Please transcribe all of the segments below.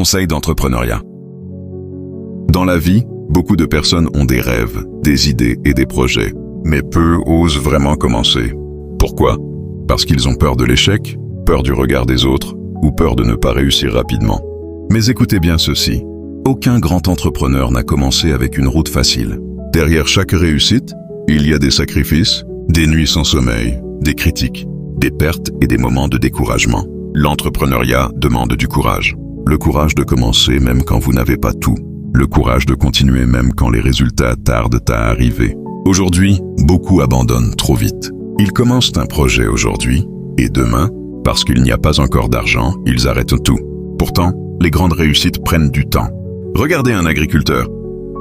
Conseils d'entrepreneuriat. Dans la vie, beaucoup de personnes ont des rêves, des idées et des projets, mais peu osent vraiment commencer. Pourquoi? Parce qu'ils ont peur de l'échec, peur du regard des autres, ou peur de ne pas réussir rapidement. Mais écoutez bien ceci, aucun grand entrepreneur n'a commencé avec une route facile. Derrière chaque réussite, il y a des sacrifices, des nuits sans sommeil, des critiques, des pertes et des moments de découragement. L'entrepreneuriat demande du courage. Le courage de commencer même quand vous n'avez pas tout. Le courage de continuer même quand les résultats tardent à arriver. Aujourd'hui, beaucoup abandonnent trop vite. Ils commencent un projet aujourd'hui, et demain, parce qu'il n'y a pas encore d'argent, ils arrêtent tout. Pourtant, les grandes réussites prennent du temps. Regardez un agriculteur.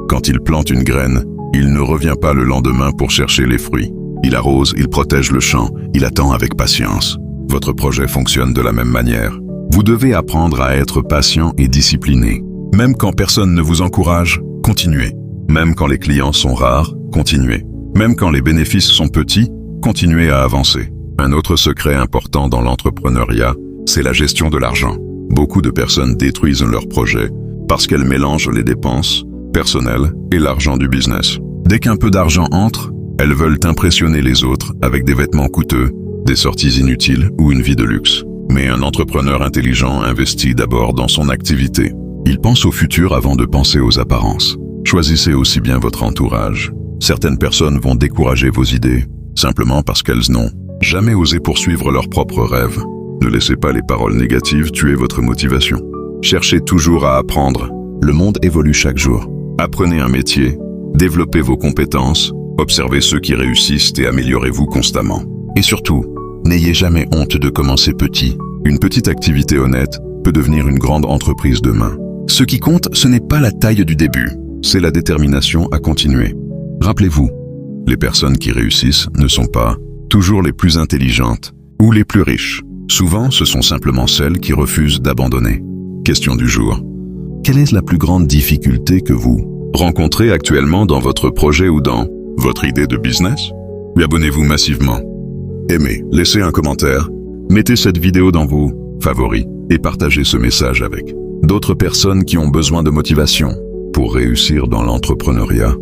Quand il plante une graine, il ne revient pas le lendemain pour chercher les fruits. Il arrose, il protège le champ, il attend avec patience. Votre projet fonctionne de la même manière. Vous devez apprendre à être patient et discipliné. Même quand personne ne vous encourage, continuez. Même quand les clients sont rares, continuez. Même quand les bénéfices sont petits, continuez à avancer. Un autre secret important dans l'entrepreneuriat, c'est la gestion de l'argent. Beaucoup de personnes détruisent leurs projets parce qu'elles mélangent les dépenses personnelles et l'argent du business. Dès qu'un peu d'argent entre, elles veulent impressionner les autres avec des vêtements coûteux, des sorties inutiles ou une vie de luxe. Mais un entrepreneur intelligent investit d'abord dans son activité. Il pense au futur avant de penser aux apparences. Choisissez aussi bien votre entourage. Certaines personnes vont décourager vos idées, simplement parce qu'elles n'ont jamais osé poursuivre leurs propres rêves. Ne laissez pas les paroles négatives tuer votre motivation. Cherchez toujours à apprendre. Le monde évolue chaque jour. Apprenez un métier, développez vos compétences, observez ceux qui réussissent et améliorez-vous constamment. Et surtout, n'ayez jamais honte de commencer petit. Une petite activité honnête peut devenir une grande entreprise demain. Ce qui compte, ce n'est pas la taille du début, c'est la détermination à continuer. Rappelez-vous, les personnes qui réussissent ne sont pas toujours les plus intelligentes ou les plus riches. Souvent, ce sont simplement celles qui refusent d'abandonner. Question du jour. Quelle est la plus grande difficulté que vous rencontrez actuellement dans votre projet ou dans votre idée de business? Et abonnez-vous massivement. Aimez, laissez un commentaire, mettez cette vidéo dans vos favoris et partagez ce message avec d'autres personnes qui ont besoin de motivation pour réussir dans l'entrepreneuriat.